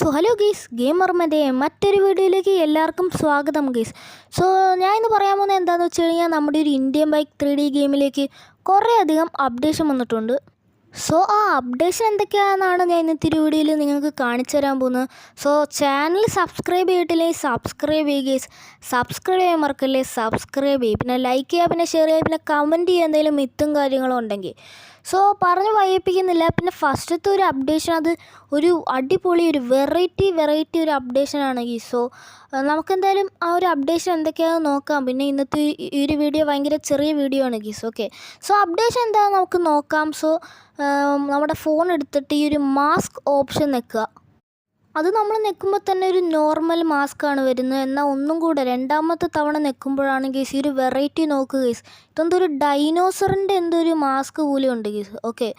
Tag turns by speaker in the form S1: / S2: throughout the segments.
S1: Hello guys, ഗെയിമർമൻ്റെ മറ്റൊരു വീഡിയോയിലേക്ക് എല്ലാവർക്കും സ്വാഗതം ഗെയ്സ്. ഞാൻ ഇന്ന് പറയാൻ പോകുന്നത് എന്താണെന്ന് വെച്ച് കഴിഞ്ഞാൽ നമ്മുടെ ഒരു ഇന്ത്യൻ ബൈക്ക് 3D ഗെയിമിലേക്ക് കുറേ അധികം അപ്ഡേഷൻ വന്നിട്ടുണ്ട്. ആ അപ്ഡേഷൻ എന്തൊക്കെയാണെന്നാണ് ഞാൻ ഇന്നത്തെ ഒരു വീഡിയോയിൽ നിങ്ങൾക്ക് കാണിച്ചു തരാൻ പോകുന്നത്. ചാനൽ സബ്സ്ക്രൈബ് ചെയ്തിട്ടില്ലെങ്കിൽ സബ്സ്ക്രൈബ് ചെയ്യുക ഗെയ്സ്. സബ്സ്ക്രൈബ് ചെയ്യാൻ മറക്കല്ലേ, സബ്സ്ക്രൈബ് ചെയ്യുക, പിന്നെ ലൈക്ക് ചെയ്യുക, പിന്നെ ഷെയർ ചെയ്യുക, പിന്നെ കമൻറ്റ് ചെയ്യുക എന്തെങ്കിലും മിത്തും കാര്യങ്ങളും ഉണ്ടെങ്കിൽ. പറഞ്ഞ് വൈകിപ്പിക്കുന്നില്ല. പിന്നെ ഫസ്റ്റത്തെ ഒരു അപ്ഡേഷൻ അത് ഒരു അടിപൊളി ഒരു വെറൈറ്റി ഒരു അപ്ഡേഷനാണ് ഈ. നമുക്കെന്തായാലും ആ ഒരു അപ്ഡേഷൻ എന്തൊക്കെയാണെന്ന് നോക്കാം. പിന്നെ ഇന്നത്തെ ഈ ഒരു വീഡിയോ ഭയങ്കര ചെറിയ വീഡിയോ ആണ് ഗീസ്. ഓക്കെ, അപ്ഡേഷൻ എന്താണെന്ന് നമുക്ക് നോക്കാം. നമ്മുടെ ഫോൺ എടുത്തിട്ട് ഈ ഒരു മാസ്ക് ഓപ്ഷൻ നിൽക്കുക. അത് നമ്മൾ നിൽക്കുമ്പോൾ തന്നെ ഒരു നോർമൽ മാസ്കാണ് വരുന്നത്. എന്നാൽ ഒന്നും കൂടെ രണ്ടാമത്തെ തവണ നിൽക്കുമ്പോഴാണ് ഗീസ് ഈ ഒരു വെറൈറ്റി നോക്കുക ഗീസ്. ഇതെന്തോ ഒരു ഡൈനോസറിൻ്റെ എന്തോ ഒരു മാസ്ക് പോലെ ഉണ്ട് ഗീസ്. ഓക്കെ,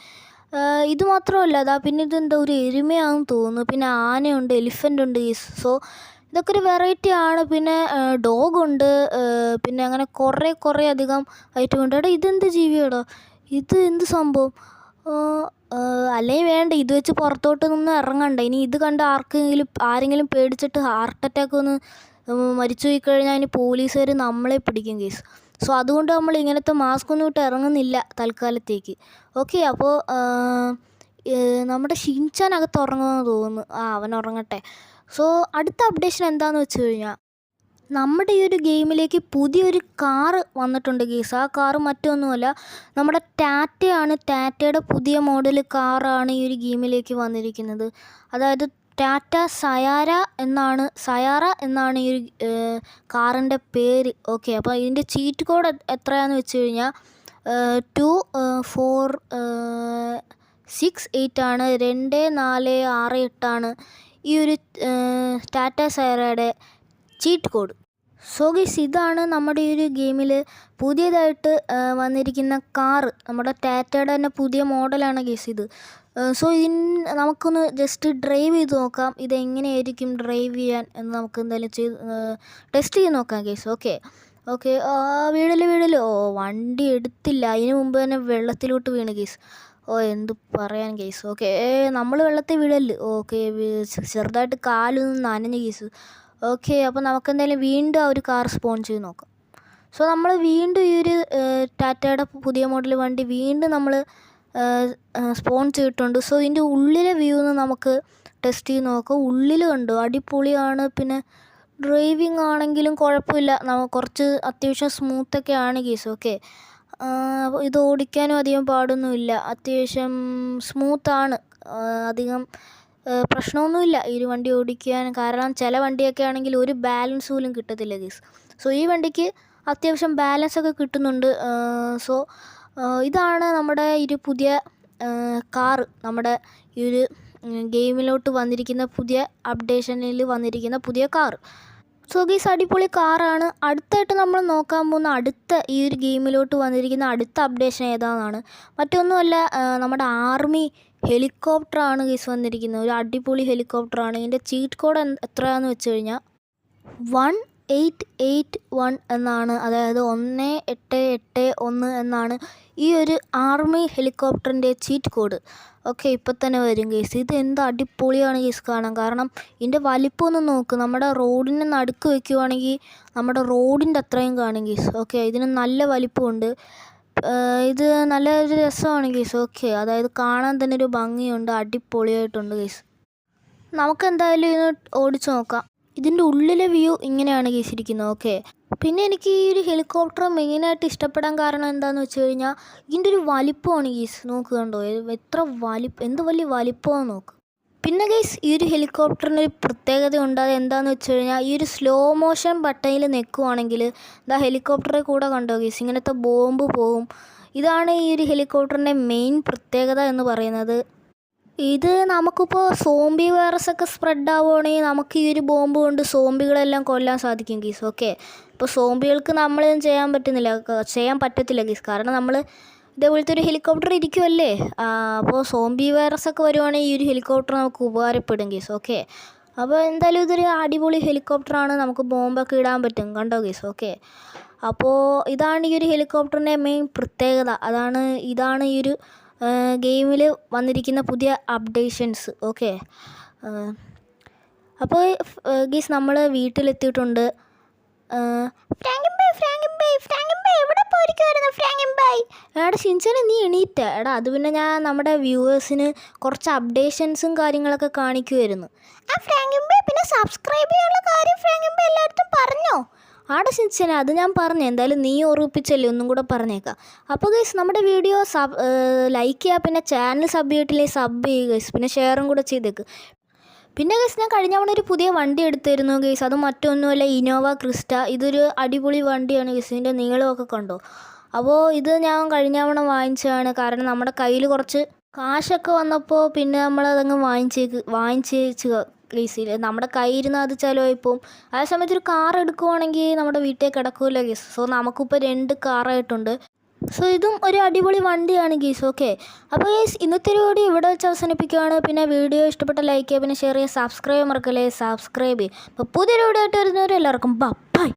S1: ഇത് മാത്രമല്ല, പിന്നെ ഇതെന്തോ ഒരു എരുമയാണെന്ന് തോന്നുന്നു. പിന്നെ ആനയുണ്ട്, എലിഫൻ്റ് ഉണ്ട് ഗീസ്. ഇതൊക്കെ ഒരു വെറൈറ്റി ആണ്. പിന്നെ ഡോഗുണ്ട്, പിന്നെ അങ്ങനെ കുറേ അധികം ഐറ്റം ഉണ്ട്. ഇതെന്ത് ജീവിയാടോ, ഇത് എന്ത് സംഭവം? അല്ലെങ്കിൽ വേണ്ട, ഇത് വെച്ച് പുറത്തോട്ട് നിന്ന് ഇറങ്ങണ്ട. ഇനി ഇത് കണ്ട് ആരെങ്കിലും പേടിച്ചിട്ട് ഹാർട്ട് അറ്റാക്ക് വന്ന് മരിച്ചു പോയി കഴിഞ്ഞാൽ ഇനി പോലീസുകാർ നമ്മളെ പിടിക്കും കേസ്. അതുകൊണ്ട് നമ്മൾ ഇങ്ങനത്തെ മാസ്ക് ഒന്നും ഇട്ട് ഇറങ്ങുന്നില്ല തൽക്കാലത്തേക്ക്. ഓക്കെ, അപ്പോൾ നമ്മുടെ ഷിൻചാനകത്ത് ഉറങ്ങുമെന്ന് തോന്നുന്നു. അവൻ ഉറങ്ങട്ടെ. അടുത്ത അപ്ഡേഷൻ എന്താണെന്ന് വെച്ച് കഴിഞ്ഞാൽ നമ്മുടെ ഈ ഒരു ഗെയിമിലേക്ക് പുതിയൊരു കാറ് വന്നിട്ടുണ്ട് ഗീസ്. ആ കാറ് മറ്റൊന്നുമല്ല, നമ്മുടെ ടാറ്റയാണ്. ടാറ്റയുടെ പുതിയ മോഡൽ കാറാണ് ഈ ഒരു ഗെയിമിലേക്ക് വന്നിരിക്കുന്നത്. അതായത് ടാറ്റ സയാര എന്നാണ് ഈ ഒരു കാറിൻ്റെ പേര്. ഓക്കെ, അപ്പോൾ ഇതിൻ്റെ ചീറ്റ് കോഡ് എത്രയാണെന്ന് വെച്ച് കഴിഞ്ഞാൽ 24668 ആണ്. 2468 ഈ ഒരു ടാറ്റ സയാരയുടെ ചീറ്റ് കോഡ്. ഗൈസ്, ഇതാണ് നമ്മുടെ ഈ ഒരു ഗെയിമിൽ പുതിയതായിട്ട് വന്നിരിക്കുന്ന കാറ്. നമ്മുടെ ടാറ്റയുടെ തന്നെ പുതിയ മോഡലാണ് ഗൈസ് ഇത്. നമുക്കൊന്ന് ജസ്റ്റ് ഡ്രൈവ് ചെയ്ത് നോക്കാം. ഇതെങ്ങനെയായിരിക്കും ഡ്രൈവ് ചെയ്യാൻ എന്ന് നമുക്ക് എന്തായാലും ടെസ്റ്റ് ചെയ്ത് നോക്കാം ഗൈസ്. ഓക്കെ, വീഴല്. വണ്ടി എടുത്തില്ല, അതിന് മുമ്പ് തന്നെ വെള്ളത്തിലോട്ട് വീണ് ഗൈസ്. എന്ത് പറയാൻ ഗൈസ്. ഓക്കെ, നമ്മൾ വെള്ളത്തിൽ വീഴല്. ഓക്കെ, ചെറുതായിട്ട് കാലൊന്നും നനഞ്ഞ് ഗൈസ്. ഓക്കെ, അപ്പോൾ നമുക്കെന്തായാലും വീണ്ടും ആ ഒരു കാർ സ്പോൺ ചെയ്ത് നോക്കാം. നമ്മൾ വീണ്ടും ഈ ഒരു ടാറ്റയുടെ പുതിയ മോഡൽ വണ്ടി വീണ്ടും നമ്മൾ സ്പോൺ ചെയ്തിട്ടുണ്ട്. ഇതിൻ്റെ ഉള്ളിലെ വ്യൂ ഒന്ന് നമുക്ക് ടെസ്റ്റ് ചെയ്ത് നോക്കാം. ഉള്ളിൽ കണ്ടു അടിപൊളിയാണ്. പിന്നെ ഡ്രൈവിംഗ് ആണെങ്കിലും കുഴപ്പമില്ല, കുറച്ച് അത്യാവശ്യം സ്മൂത്തൊക്കെ ആണ് കേസ്. ഓക്കെ, ഇത് ഓടിക്കാനും അധികം പാടൊന്നുമില്ല, അത്യാവശ്യം സ്മൂത്താണ്, അധികം പ്രശ്നമൊന്നുമില്ല ഈ ഒരു വണ്ടി ഓടിക്കാൻ. കാരണം ചില വണ്ടിയൊക്കെ ആണെങ്കിൽ ഒരു ബാലൻസ് പോലും കിട്ടത്തില്ല ഗീസ്. ഈ വണ്ടിക്ക് അത്യാവശ്യം ബാലൻസൊക്കെ കിട്ടുന്നുണ്ട്. ഇതാണ് നമ്മുടെ ഒരു പുതിയ കാറ്, നമ്മുടെ ഈ ഒരു ഗെയിമിലോട്ട് വന്നിരിക്കുന്ന പുതിയ അപ്ഡേഷനിൽ വന്നിരിക്കുന്ന പുതിയ കാറ്. ഗീസ്, അടിപൊളി കാറാണ്. അടുത്തായിട്ട് നമ്മൾ നോക്കാൻ പോകുന്ന ഈ ഒരു ഗെയിമിലോട്ട് വന്നിരിക്കുന്ന അടുത്ത അപ്ഡേഷൻ ഏതാണെന്നാണ്. മറ്റൊന്നുമല്ല, നമ്മുടെ ആർമി ഹെലികോപ്റ്ററാണ് ഗീസ് വന്നിരിക്കുന്നത്. ഒരു അടിപൊളി ഹെലികോപ്റ്ററാണ്. ഇതിൻ്റെ ചീറ്റ് കോഡ് എത്രയാണെന്ന് വെച്ച് കഴിഞ്ഞാൽ 1881 എന്നാണ്. അതായത് 1881 എന്നാണ് ഈ ഒരു ആർമി ഹെലികോപ്റ്ററിൻ്റെ ചീറ്റ് കോഡ്. ഓക്കെ, ഇപ്പം തന്നെ വരും ഗീസ്. ഇത് എന്ത് അടിപൊളിയാണ് ഗീസ് കാണാൻ. കാരണം ഇതിൻ്റെ വലിപ്പം ഒന്ന് നോക്ക്. നമ്മുടെ റോഡിൻ്റെ നടുക്ക് വയ്ക്കുവാണെങ്കിൽ നമ്മുടെ റോഡിൻ്റെ അത്രയും കാണും ഗീസ്. ഓക്കെ, ഇതിന് നല്ല വലിപ്പമുണ്ട്. ഇത് നല്ലൊരു രസമാണ് ഗീസ്. ഓക്കെ, അതായത് കാണാൻ തന്നെ ഒരു ഭംഗിയുണ്ട്, അടിപൊളിയായിട്ടുണ്ട് ഗീസ്. നമുക്കെന്തായാലും ഇത് ഓടിച്ച് നോക്കാം. ഇതിൻ്റെ ഉള്ളിലെ വ്യൂ ഇങ്ങനെയാണ് ഗീസ് ഇരിക്കുന്നത്. ഓക്കെ, പിന്നെ എനിക്ക് ഈ ഒരു ഹെലികോപ്റ്റർ മെയിനായിട്ട് ഇഷ്ടപ്പെടാൻ കാരണം എന്താണെന്ന് വെച്ച് കഴിഞ്ഞാൽ ഇതിൻ്റെ ഒരു വലിപ്പമാണ് ഗീസ്. നോക്ക്, കണ്ടോ എന്ത് വലിയ വലിപ്പമാണെന്ന് നോക്ക്. പിന്നെ ഗൈസ്, ഈ ഒരു ഹെലികോപ്റ്ററിന് ഒരു പ്രത്യേകത ഉണ്ട്. അത് എന്താണെന്ന് വെച്ച് കഴിഞ്ഞാൽ ഈ ഒരു സ്ലോ മോഷൻ ബട്ടണിൽ നിൽക്കുവാണെങ്കിൽ ഹെലികോപ്റ്ററിൽ കൂടെ കണ്ടോ ഗൈസ്, ഇങ്ങനത്തെ ബോംബ് പോകും. ഇതാണ് ഈ ഒരു ഹെലികോപ്റ്ററിൻ്റെ മെയിൻ പ്രത്യേകത എന്ന് പറയുന്നത്. ഇത് നമുക്കിപ്പോൾ സോംബി വൈറസൊക്കെ സ്പ്രെഡ് ആവുകയാണെങ്കിൽ നമുക്ക് ഈ ഒരു ബോംബ് കൊണ്ട് സോംബികളെല്ലാം കൊല്ലാൻ സാധിക്കും ഗീസ്. ഓക്കെ, ഇപ്പോൾ സോംബികൾക്ക് നമ്മളൊന്നും ചെയ്യാൻ പറ്റത്തില്ല ഗീസ്. കാരണം നമ്മൾ ഇതേപോലത്തെ ഒരു ഹെലികോപ്റ്റർ ഇരിക്കുമല്ലേ. അപ്പോൾ സോംബി വൈറസൊക്കെ വരുവാണെങ്കിൽ ഈ ഒരു ഹെലികോപ്റ്റർ നമുക്ക് ഉപകാരപ്പെടും ഗീസ്. ഓക്കെ, അപ്പോൾ എന്തായാലും ഇതൊരു അടിപൊളി ഹെലികോപ്റ്ററാണ്. നമുക്ക് ബോംബൊക്കെ ഇടാൻ പറ്റും, കണ്ടോ ഗീസ്. ഓക്കെ, അപ്പോൾ ഇതാണ് ഈ ഒരു ഹെലികോപ്റ്ററിൻ്റെ മെയിൻ പ്രത്യേകത. ഇതാണ് ഈ ഒരു ഗെയിമിൽ വന്നിരിക്കുന്ന പുതിയ അപ്ഡേഷൻസ്. ഓക്കെ, അപ്പോൾ ഗീസ് നമ്മൾ വീട്ടിലെത്തിയിട്ടുണ്ട്. എവിടെ പോയിരിക്കുമായിരുന്നു ഫ്രാങ്കിൻ ബൈ? എടാ ഷിൻചാനെ നീ എണീറ്റ? എടാ അത് പിന്നെ ഞാൻ നമ്മുടെ വ്യൂവേഴ്സിന് കുറച്ച് അപ്ഡേഷൻസും കാര്യങ്ങളൊക്കെ കാണിക്കുമായിരുന്നു. ഫ്രാങ്കിൻ ബൈ പിന്നെ സബ്സ്ക്രൈബ് ചെയ്യാനുള്ള കാര്യം ഫ്രാങ്കിൻ ബൈ എല്ലായിടത്തും പറഞ്ഞോ? ആടെ ഷിൻചാനെ അത് ഞാൻ പറഞ്ഞു, എന്തായാലും നീ ഓർമ്മിപ്പിച്ചല്ലേ, ഒന്നും കൂടെ പറഞ്ഞേക്കാം. അപ്പോൾ ഗൈസ് നമ്മുടെ വീഡിയോ ലൈക്ക് ചെയ്യുക, പിന്നെ ചാനൽ സബ് ചെയ്തിട്ടില്ലേ സബ് ചെയ്യുക ഗൈസ്, പിന്നെ ഷെയറും കൂടെ ചെയ്തേക്ക്. പിന്നെ ഗൈസ് ഞാൻ കഴിഞ്ഞ തവണ ഒരു പുതിയ വണ്ടി എടുത്തിരുന്നു ഗൈസ്, അത് മറ്റൊന്നുമല്ല ഇന്നോവ ക്രിസ്റ്റ. ഇതൊരു അടിപൊളി വണ്ടിയാണ് ഗൈസ്, ഇതിൻ്റെ നീളമൊക്കെ കണ്ടോ. അപ്പോൾ ഇത് ഞാൻ കഴിഞ്ഞ തവണ വാങ്ങിച്ചതാണ്, കാരണം നമ്മുടെ കയ്യിൽ കുറച്ച് കാശൊക്കെ വന്നപ്പോൾ പിന്നെ നമ്മളതങ്ങ് വാങ്ങിച്ചേച്ച് ഗൈസ്. നമ്മുടെ കയ്യിരുന്ന് അത് ചിലവായിപ്പോൾ. ആ സമയത്ത് ഒരു കാർ എടുക്കുവാണെങ്കിൽ നമ്മുടെ വീട്ടിൽ കിടക്കുമല്ലോ ഗൈസ്. സോ നമുക്കിപ്പോൾ 2 കാറായിട്ടുണ്ട്. സോ ഇതും ഒരു അടിപൊളി വണ്ടിയാണ് ഗീസ്. ഓക്കെ, അപ്പോൾ ഗീസ് ഇന്നത്തെ വീഡിയോ ഇവിടെ വെച്ച് അവസാനിപ്പിക്കുകയാണ്. പിന്നെ വീഡിയോ ഇഷ്ടപ്പെട്ട ലൈക്ക് ചെയ്യുക, പിന്നെ ഷെയർ ചെയ്യുക, സബ്സ്ക്രൈബ് മറക്കല്ലേ, സബ്സ്ക്രൈബ് ചെയ്യുക. അപ്പോൾ പുതിയൊരു വീഡിയോ ആയിട്ട് വരുന്നവരെല്ലാവർക്കും ബൈ.